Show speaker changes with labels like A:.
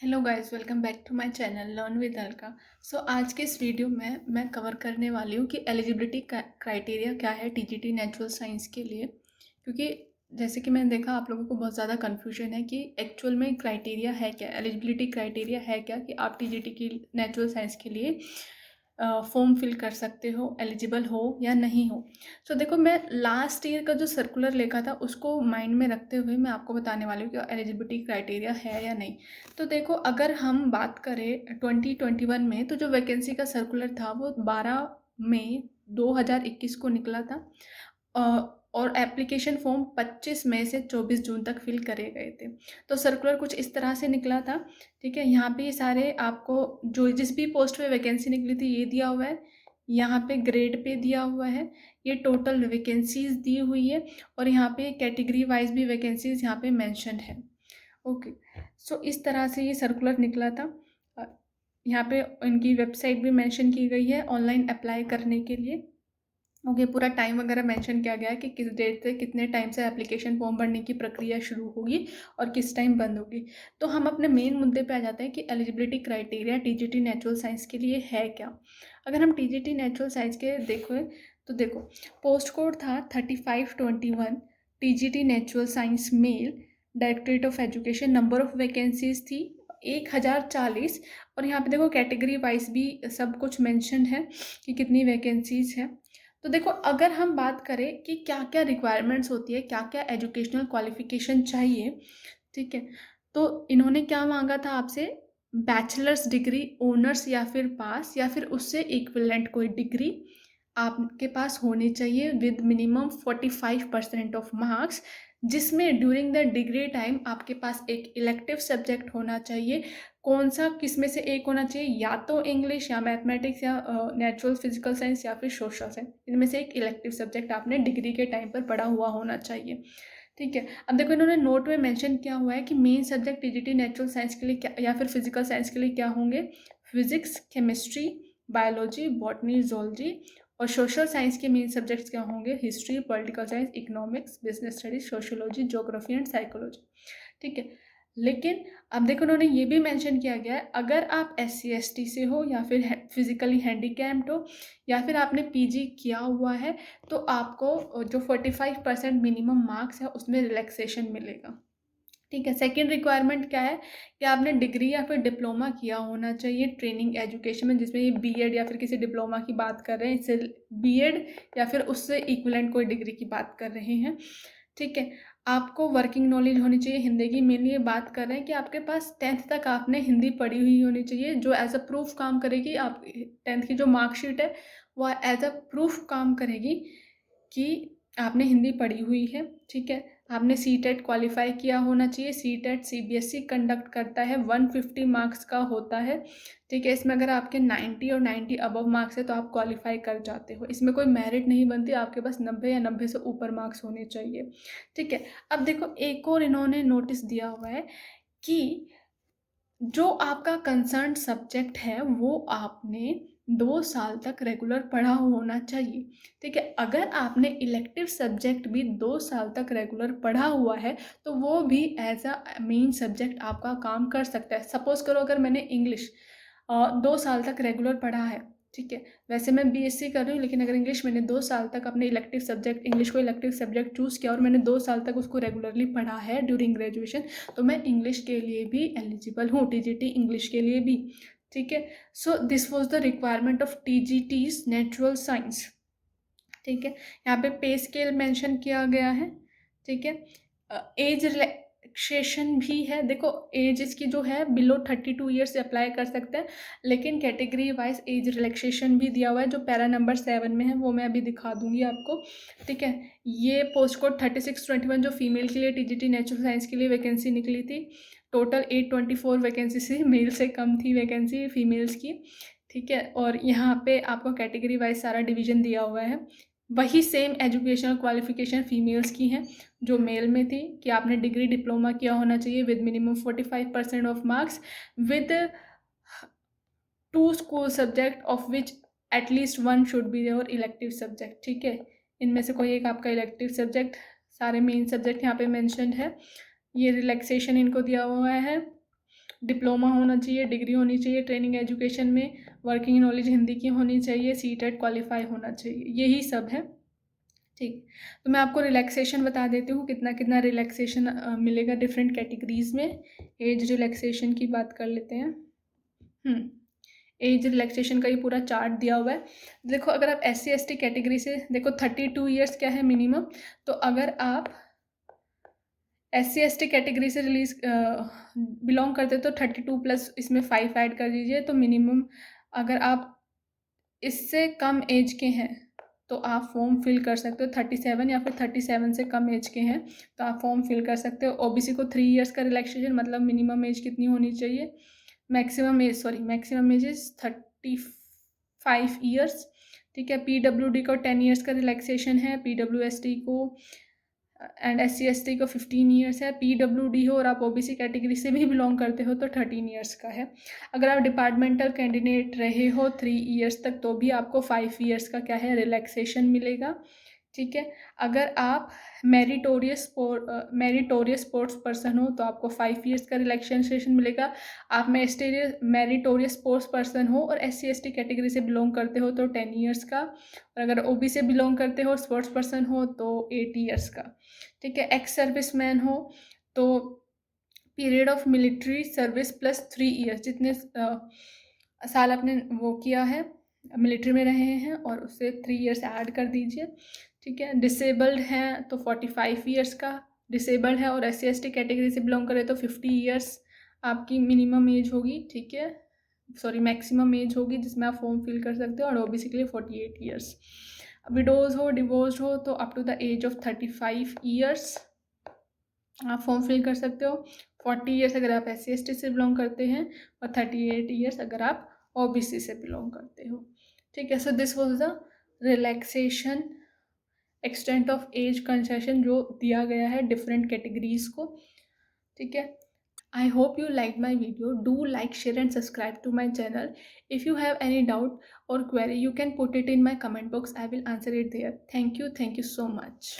A: Hello guys, welcome back to my channel learn with Alka. So आज के इस video में मैं कवर करने वाली हूँ कि एलिजिबिलिटी क्राइटेरिया क्या है टीजीटी नेचुरल साइंस के लिए। क्योंकि जैसे कि मैंने देखा आप लोगों को बहुत ज़्यादा कन्फ्यूजन है कि एक्चुअल में क्राइटेरिया है क्या, एलिजिबिलिटी क्राइटेरिया है क्या कि आप टीजीटी की नेचुरल साइंस के लिए फॉर्म फिल कर सकते हो, एलिजिबल हो या नहीं हो। सो देखो, मैं लास्ट ईयर का जो सर्कुलर लिखा था उसको माइंड में रखते हुए मैं आपको बताने वाली हूँ कि एलिजिबिलिटी क्राइटेरिया है या नहीं। तो देखो, अगर हम बात करें 2021 में, तो जो वैकेंसी का सर्कुलर था वो 12 मई 2021 को निकला था। और एप्लीकेशन फॉर्म 25 मई से 24 जून तक फिल करे गए थे। तो सर्कुलर कुछ इस तरह से निकला था। ठीक है, यहाँ पे ये सारे आपको जो जिस भी पोस्ट पे वैकेंसी निकली थी ये दिया हुआ है, यहाँ पे ग्रेड पे दिया हुआ है, ये टोटल वैकेंसीज दी हुई है, और यहाँ पे कैटेगरी वाइज भी वैकेंसीज यहाँ पे मेंशन है। ओके, सो इस तरह से ये सर्कुलर निकला था। अ, यहाँ पे इनकी वेबसाइट भी मेंशन की गई है ऑनलाइन अप्लाई करने के लिए। ओके, पूरा टाइम वगैरह मेंशन किया गया है कि किस डेट से कितने टाइम से एप्लीकेशन फॉर्म भरने की प्रक्रिया शुरू होगी और किस टाइम बंद होगी। तो हम अपने मेन मुद्दे पे आ जाते हैं कि eligibility criteria TGT natural science के लिए है क्या। अगर हम टीजीटी नेचुरल साइंस के देखो तो देखो, पोस्ट कोड था 3521, TGT natural science male, directorate of education, number of vacancies थी 1040। और यहाँ पे देखो कैटेगरी वाइज भी सब कुछ मैंशन है कि कितनी वैकेंसीज है। तो देखो, अगर हम बात करें कि क्या क्या रिक्वायरमेंट्स होती है, क्या क्या एजुकेशनल क्वालिफिकेशन चाहिए, ठीक है, तो इन्होंने क्या मांगा था आपसे? बैचलर्स डिग्री, ऑनर्स या फिर पास या फिर उससे इक्विवेलेंट कोई डिग्री आपके पास होनी चाहिए विद मिनिमम 45% ऑफ मार्क्स, जिसमें ड्यूरिंग द डिग्री टाइम आपके पास एक इलेक्टिव सब्जेक्ट होना चाहिए। कौन सा, किस में से एक होना चाहिए? या तो इंग्लिश या मैथमेटिक्स या नेचुरल फिजिकल साइंस या फिर सोशल साइंस, इनमें से एक इलेक्टिव सब्जेक्ट आपने डिग्री के टाइम पर पढ़ा हुआ होना चाहिए। ठीक है, अब देखो इन्होंने नोट में मेंशन किया हुआ है कि main subject TGT natural science के लिए क्या या फिर फिजिकल साइंस के लिए क्या होंगे? Physics, chemistry, biology, botany, zoology. और सोशल साइंस के मेन सब्जेक्ट्स क्या होंगे? History, political science, economics, business studies, sociology, geography and psychology. ठीक है, लेकिन अब देखो उन्होंने ये भी मेंशन किया गया है, अगर आप SC ST से हो या फिर फिजिकली हैंडीकैप्ड हो या फिर आपने पीजी किया हुआ है, तो आपको जो 45% मिनिमम मार्क्स है उसमें रिलैक्सेशन मिलेगा। ठीक है, सेकंड रिक्वायरमेंट क्या है कि आपने डिग्री या फिर डिप्लोमा किया होना चाहिए ट्रेनिंग एजुकेशन में, जिसमें ये बीएड या फिर किसी डिप्लोमा की बात कर रहे हैं, इससे बीएड या फिर उससे इक्विवेलेंट कोई डिग्री की बात कर रहे हैं। ठीक है, आपको वर्किंग नॉलेज होनी चाहिए हिंदी की। मेनली ये बात कर रहे हैं कि आपके पास 10th तक आपने हिंदी पढ़ी हुई होनी चाहिए, जो एज अ प्रूफ काम करेगी। आप 10th की जो मार्कशीट है वो एज अ प्रूफ काम करेगी कि आपने हिंदी पढ़ी हुई है। ठीक है, आपने सीटेट क्वालिफाई किया होना चाहिए। सीटेट सीबीएसई कंडक्ट करता है, 150 मार्क्स का होता है। ठीक है, इसमें अगर आपके 90 और 90 अबव मार्क्स है तो आप क्वालिफाई कर जाते हो, इसमें कोई मेरिट नहीं बनती, आपके पास 90 या 90 से ऊपर मार्क्स होने चाहिए। ठीक है, अब देखो एक और इन्होंने नोटिस दिया हुआ है कि जो आपका कंसर्न सब्जेक्ट है वो आपने 2 साल तक रेगुलर पढ़ा होना चाहिए। ठीक है, अगर आपने इलेक्टिव सब्जेक्ट भी 2 साल तक रेगुलर पढ़ा हुआ है तो वो भी एज अ मेन सब्जेक्ट आपका काम कर सकता है। सपोज करो अगर मैंने इंग्लिश 2 साल तक रेगुलर पढ़ा है, ठीक है, वैसे मैं बीएससी कर रही हूँ, लेकिन अगर इंग्लिश मैंने 2 साल तक अपने इलेक्टिव सब्जेक्ट इंग्लिश को इलेक्टिव सब्जेक्ट चूज़ किया और मैंने 2 साल तक उसको रेगुलरली पढ़ा है ड्यूरिंग ग्रेजुएशन, तो मैं इंग्लिश के लिए भी एलिजिबल हूँ, टीजीटी इंग्लिश के लिए भी। ठीक है, so this was the requirement of TGTs natural science. ठीक है, यहाँ पे पे स्केल मेंशन किया गया है। ठीक है, एज रिलैक्सेशन भी है। देखो, एज इसकी जो है बिलो 32 ईयर्स से अप्लाई कर सकते हैं, लेकिन कैटेगरी वाइज एज रिलैक्सेशन भी दिया हुआ है, जो पैरा नंबर 7 में है वो मैं अभी दिखा दूंगी आपको। ठीक है, ये पोस्ट कोड 3621 जो फीमेल के लिए टीजीटी नेचुरल साइंस के लिए वैकेंसी निकली थी, टोटल 824 वैकेंसी से मेल से कम थी वैकेंसी फीमेल्स की। ठीक है, और यहाँ पे आपको कैटेगरी वाइज सारा डिवीजन दिया हुआ है। वही सेम एजुकेशनल क्वालिफिकेशन फीमेल्स की हैं जो मेल में थी, कि आपने डिग्री डिप्लोमा किया होना चाहिए with minimum 45% of marks, with 2 school subject of which at least 1 should be your elective subject. ठीक है, इनमें से कोई एक आपका इलेक्टिव सब्जेक्ट, सारे मेन सब्जेक्ट यहाँ पे मैंशनड है। ये रिलैक्सेशन इनको दिया हुआ है डिप्लोमा होना चाहिए, डिग्री होनी चाहिए ट्रेनिंग एजुकेशन में, वर्किंग नॉलेज हिंदी की होनी चाहिए, सीटेट क्वालिफाई होना चाहिए, यही सब है। ठीक, तो मैं आपको रिलैक्सेशन बता देती हूँ कितना कितना रिलैक्सेशन मिलेगा डिफरेंट कैटेगरीज में। एज रिलैक्सेशन की बात कर लेते हैं। एज रिलैक्सेशन का ये पूरा चार्ट दिया हुआ है। देखो, अगर आप SC/ST कैटेगरी से, देखो 32 ईयर्स क्या है मिनिमम, तो अगर आप SC/ST कैटेगरी से बिलोंग करते हो तो 32 प्लस इसमें 5 ऐड कर दीजिए, तो मिनिमम अगर आप इससे कम एज के हैं तो आप फॉर्म फिल कर सकते हो। 37 या फिर 37 से कम एज के हैं तो आप फॉर्म फिल कर सकते हो। OBC को 3 ईयर्स का रिलैक्सेशन, मतलब मिनिमम एज कितनी होनी चाहिए, मैक्सिमम एज इज 35 ईयर्स। ठीक है, PWD को 10 ईयर्स का रिलैक्सेशन है, PWST को एंड SC/ST को 15 ईयर्स है। PWD हो और आप OBC कैटेगरी से भी बिलोंग करते हो तो 13 ईयर्स का है। अगर आप डिपार्टमेंटल कैंडिडेट रहे हो 3 ईयर्स तक तो भी आपको 5 ईयर्स का क्या है, रिलैक्सेशन मिलेगा। ठीक है, अगर आप मेरिटोरियस स्पोर्ट्स पर्सन हो तो आपको 5 ईयर्स का रिलैक्सेशन मिलेगा। आप मेरिटोरियस स्पोर्ट्स पर्सन हो और SC/ST कैटेगरी से बिलोंग करते हो तो 10 ईयर्स का, और अगर OBC से बिलोंग करते हो, स्पोर्ट्स पर्सन हो तो 8 ईयर्स का। ठीक है, एक्स सर्विस मैन हो तो period of military service plus 3 years, जितने साल आपने वो किया है, मिलिट्री में रहे हैं, और उससे 3 ईयर्स ऐड कर दीजिए। ठीक है, डिसेबल्ड हैं तो 45 ईयर्स का डिसेबल्ड है और SC/ST कैटेगरी से बिलोंग करे तो 50 ईयर्स आपकी मिनिमम एज होगी। ठीक है, सॉरी मैक्सिमम एज होगी जिसमें आप फॉर्म फिल कर सकते हो, और OBC के लिए 48 ईयर्स। विडोज हो, डिवोर्स्ड हो तो up to the age of 35 years आप फॉर्म फिल कर सकते हो। 40 ईयर्स अगर आप SC/ST से बिलोंग करते हैं, और 38 ईयर्स अगर आप OBC से बिलोंग करते हो। ठीक है, so this was the relaxation extent of age concession जो दिया गया है डिफरेंट कैटेगरीज को। ठीक है, I hope you liked my video. Do like, share and subscribe to my channel. If you have any doubt or query, you can put it in my comment box. I will answer it there. Thank you so much.